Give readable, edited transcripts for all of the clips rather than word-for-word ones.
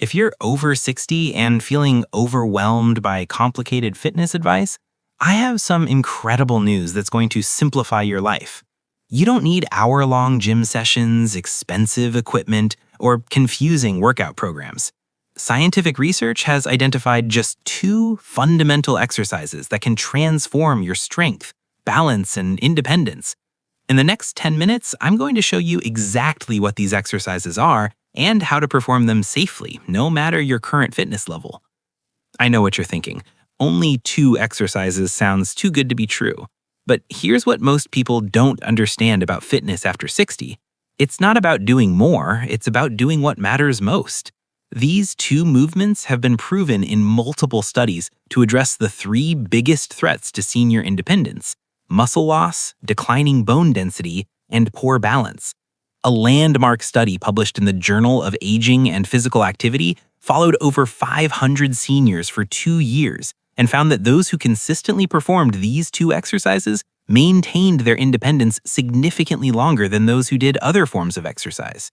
If you're over 60 and feeling overwhelmed by complicated fitness advice, I have some incredible news that's going to simplify your life. You don't need hour-long gym sessions, expensive equipment, or confusing workout programs. Scientific research has identified just two fundamental exercises that can transform your strength, balance, and independence. In the next 10 minutes, I'm going to show you exactly what these exercises are and how to perform them safely, no matter your current fitness level. I know what you're thinking. Only two exercises sounds too good to be true. But here's what most people don't understand about fitness after 60. It's not about doing more, it's about doing what matters most. These two movements have been proven in multiple studies to address the three biggest threats to senior independence: muscle loss, declining bone density, and poor balance. A landmark study published in the Journal of Aging and Physical Activity followed over 500 seniors for 2 years and found that those who consistently performed these two exercises maintained their independence significantly longer than those who did other forms of exercise.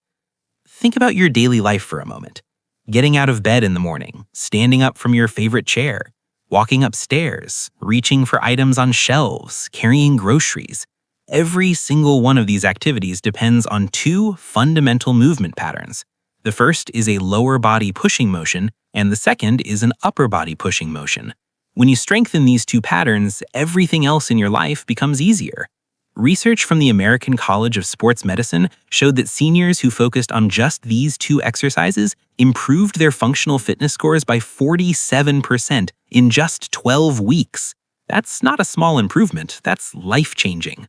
Think about your daily life for a moment. Getting out of bed in the morning, standing up from your favorite chair, walking upstairs, reaching for items on shelves, carrying groceries. Every single one of these activities depends on two fundamental movement patterns. The first is a lower body pushing motion, and the second is an upper body pushing motion. When you strengthen these two patterns, everything else in your life becomes easier. Research from the American College of Sports Medicine showed that seniors who focused on just these two exercises improved their functional fitness scores by 47% in just 12 weeks. That's not a small improvement, that's life-changing.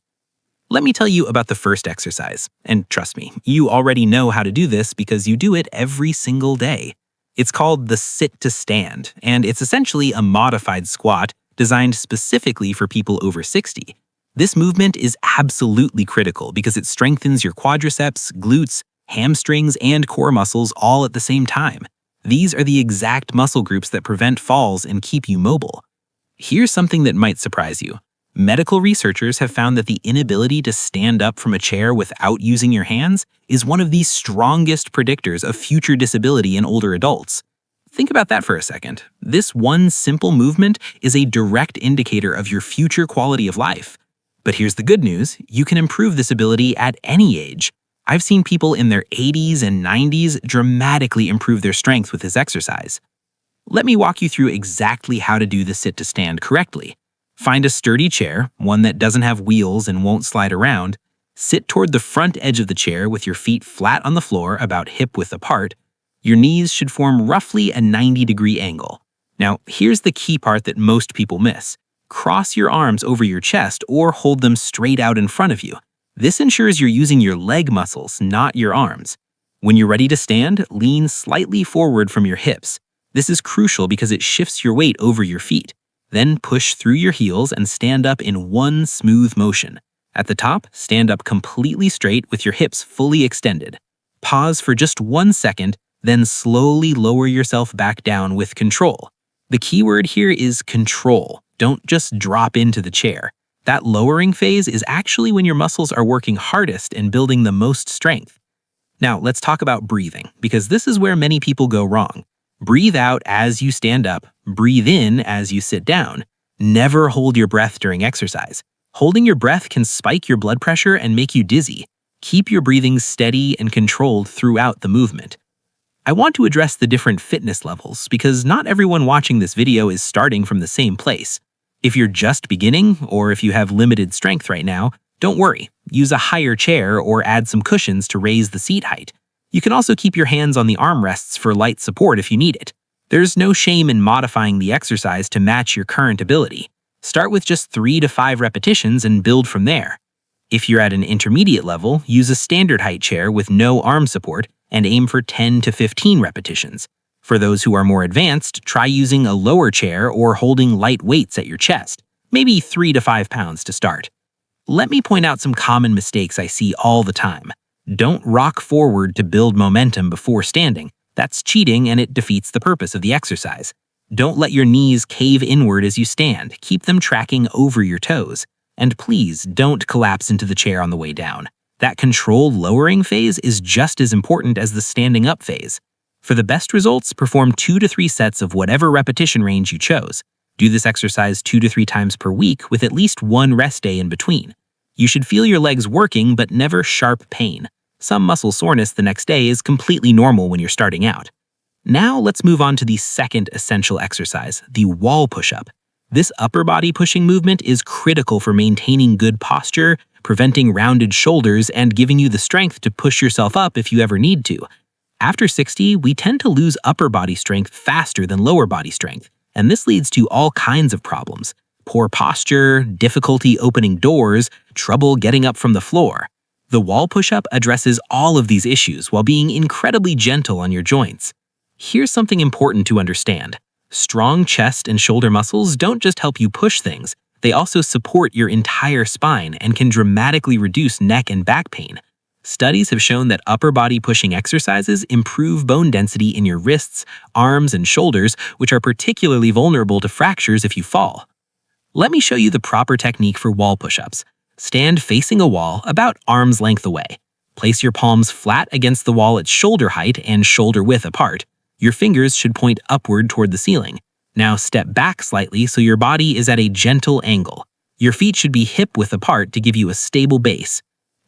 Let me tell you about the first exercise, and trust me, you already know how to do this because you do it every single day. It's called the sit to stand, and it's essentially a modified squat designed specifically for people over 60. This movement is absolutely critical because it strengthens your quadriceps, glutes, hamstrings, and core muscles all at the same time. These are the exact muscle groups that prevent falls and keep you mobile. Here's something that might surprise you. Medical researchers have found that the inability to stand up from a chair without using your hands is one of the strongest predictors of future disability in older adults. Think about that for a second. This one simple movement is a direct indicator of your future quality of life. But here's the good news, you can improve this ability at any age. I've seen people in their 80s and 90s dramatically improve their strength with this exercise. Let me walk you through exactly how to do the sit to stand correctly. Find a sturdy chair, one that doesn't have wheels and won't slide around. Sit toward the front edge of the chair with your feet flat on the floor about hip-width apart. Your knees should form roughly a 90-degree angle. Now, here's the key part that most people miss. Cross your arms over your chest or hold them straight out in front of you. This ensures you're using your leg muscles, not your arms. When you're ready to stand, lean slightly forward from your hips. This is crucial because it shifts your weight over your feet. Then push through your heels and stand up in one smooth motion. At the top, stand up completely straight with your hips fully extended. Pause for just 1 second, then slowly lower yourself back down with control. The key word here is control. Don't just drop into the chair. That lowering phase is actually when your muscles are working hardest and building the most strength. Now, let's talk about breathing, because this is where many people go wrong. Breathe out as you stand up, breathe in as you sit down. Never hold your breath during exercise. Holding your breath can spike your blood pressure and make you dizzy. Keep your breathing steady and controlled throughout the movement. I want to address the different fitness levels because not everyone watching this video is starting from the same place. If you're just beginning, or if you have limited strength right now, don't worry. Use a higher chair or add some cushions to raise the seat height. You can also keep your hands on the armrests for light support if you need it. There's no shame in modifying the exercise to match your current ability. Start with just 3 to 5 repetitions and build from there. If you're at an intermediate level, use a standard height chair with no arm support and aim for 10 to 15 repetitions. For those who are more advanced, try using a lower chair or holding light weights at your chest, maybe 3 to 5 pounds to start. Let me point out some common mistakes I see all the time. Don't rock forward to build momentum before standing. That's cheating and it defeats the purpose of the exercise. Don't let your knees cave inward as you stand. Keep them tracking over your toes. And please don't collapse into the chair on the way down. That controlled lowering phase is just as important as the standing up phase. For the best results, perform 2 to 3 sets of whatever repetition range you chose. Do this exercise 2 to 3 times per week with at least one rest day in between. You should feel your legs working but never sharp pain. Some muscle soreness the next day is completely normal when you're starting out. Now let's move on to the second essential exercise, the wall push-up. This upper body pushing movement is critical for maintaining good posture, preventing rounded shoulders, and giving you the strength to push yourself up if you ever need to. After 60, we tend to lose upper body strength faster than lower body strength, and this leads to all kinds of problems. Poor posture, difficulty opening doors, trouble getting up from the floor. The wall push-up addresses all of these issues while being incredibly gentle on your joints. Here's something important to understand. Strong chest and shoulder muscles don't just help you push things, they also support your entire spine and can dramatically reduce neck and back pain. Studies have shown that upper body pushing exercises improve bone density in your wrists, arms, and shoulders, which are particularly vulnerable to fractures if you fall. Let me show you the proper technique for wall push-ups. Stand facing a wall about arm's length away. Place your palms flat against the wall at shoulder height and shoulder width apart. Your fingers should point upward toward the ceiling. Now step back slightly so your body is at a gentle angle. Your feet should be hip-width apart to give you a stable base.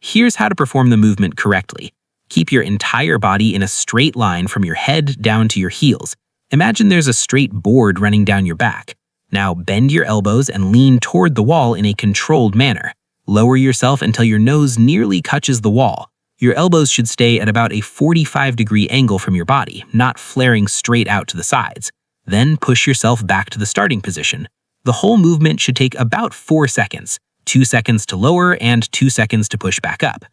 Here's how to perform the movement correctly. Keep your entire body in a straight line from your head down to your heels. Imagine there's a straight board running down your back. Now bend your elbows and lean toward the wall in a controlled manner. Lower yourself until your nose nearly touches the wall. Your elbows should stay at about a 45-degree angle from your body, not flaring straight out to the sides. Then push yourself back to the starting position. The whole movement should take about 4 seconds, 2 seconds to lower and 2 seconds to push back up.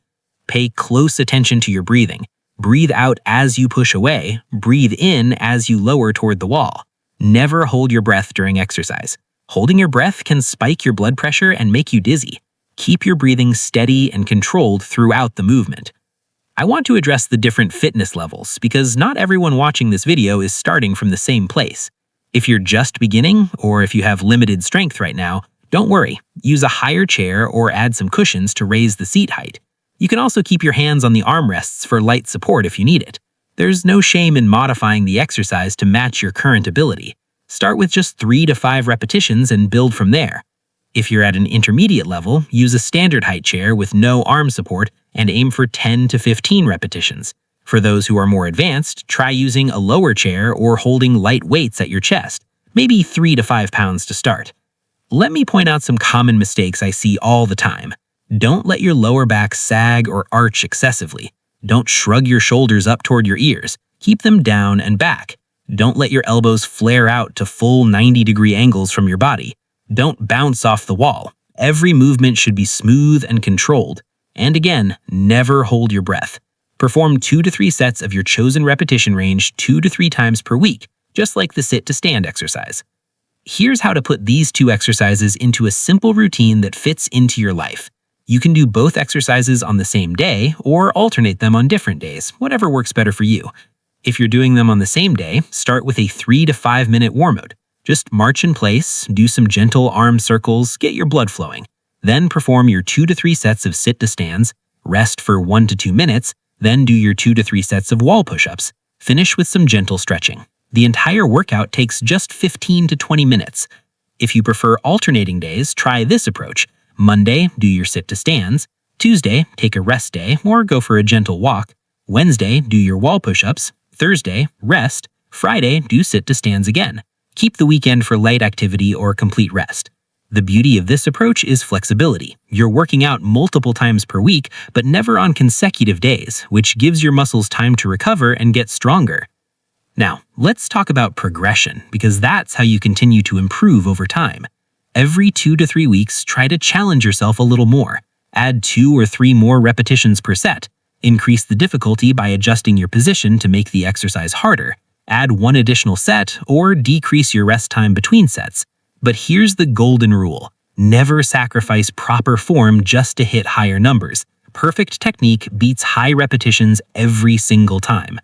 Pay close attention to your breathing. Breathe out as you push away, breathe in as you lower toward the wall. Never hold your breath during exercise. Holding your breath can spike your blood pressure and make you dizzy. Keep your breathing steady and controlled throughout the movement. I want to address the different fitness levels because not everyone watching this video is starting from the same place. If you're just beginning, or if you have limited strength right now, don't worry. Use a higher chair or add some cushions to raise the seat height. You can also keep your hands on the armrests for light support if you need it. There's no shame in modifying the exercise to match your current ability. Start with just 3 to 5 repetitions and build from there. If you're at an intermediate level, use a standard height chair with no arm support and aim for 10 to 15 repetitions. For those who are more advanced, try using a lower chair or holding light weights at your chest, maybe 3 to 5 pounds to start. Let me point out some common mistakes I see all the time. Don't let your lower back sag or arch excessively. Don't shrug your shoulders up toward your ears. Keep them down and back. Don't let your elbows flare out to full 90-degree angles from your body. Don't bounce off the wall. Every movement should be smooth and controlled. And again, never hold your breath. Perform 2 to 3 sets of your chosen repetition range 2 to 3 times per week, just like the sit to stand exercise. Here's how to put these 2 exercises into a simple routine that fits into your life. You can do both exercises on the same day or alternate them on different days, whatever works better for you. If you're doing them on the same day, start with a 3 to 5 minute warm-out. Just march in place, do some gentle arm circles, get your blood flowing. Then perform your 2 to 3 sets of sit to stands, rest for 1 to 2 minutes, then do your 2 to 3 sets of wall push-ups. Finish with some gentle stretching. The entire workout takes just 15 to 20 minutes. If you prefer alternating days, try this approach. Monday, do your sit to stands. Tuesday, take a rest day or go for a gentle walk. Wednesday, do your wall push-ups. Thursday, rest. Friday, do sit to stands again. Keep the weekend for light activity or complete rest. The beauty of this approach is flexibility. You're working out multiple times per week, but never on consecutive days, which gives your muscles time to recover and get stronger. Now, let's talk about progression, because that's how you continue to improve over time. Every 2 to 3 weeks, try to challenge yourself a little more. Add 2 or 3 more repetitions per set. Increase the difficulty by adjusting your position to make the exercise harder. Add 1 additional set, or decrease your rest time between sets. But here's the golden rule. Never sacrifice proper form just to hit higher numbers. Perfect technique beats high repetitions every single time.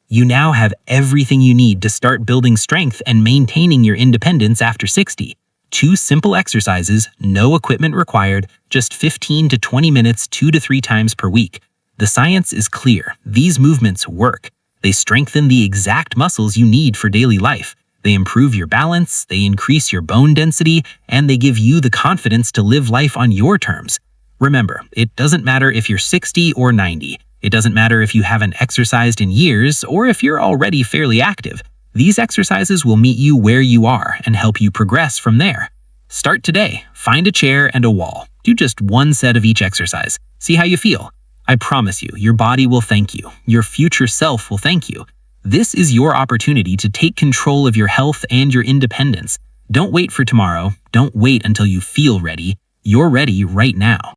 You now have everything you need to start building strength and maintaining your independence after 60. 2 simple exercises, no equipment required, just 15 to 20 minutes 2 to 3 times per week. The science is clear. These movements work. They strengthen the exact muscles you need for daily life. They improve your balance, they increase your bone density, and they give you the confidence to live life on your terms. Remember, it doesn't matter if you're 60 or 90. It doesn't matter if you haven't exercised in years or if you're already fairly active. These exercises will meet you where you are and help you progress from there. Start today. Find a chair and a wall. Do just one set of each exercise. See how you feel. I promise you, your body will thank you. Your future self will thank you. This is your opportunity to take control of your health and your independence. Don't wait for tomorrow. Don't wait until you feel ready. You're ready right now.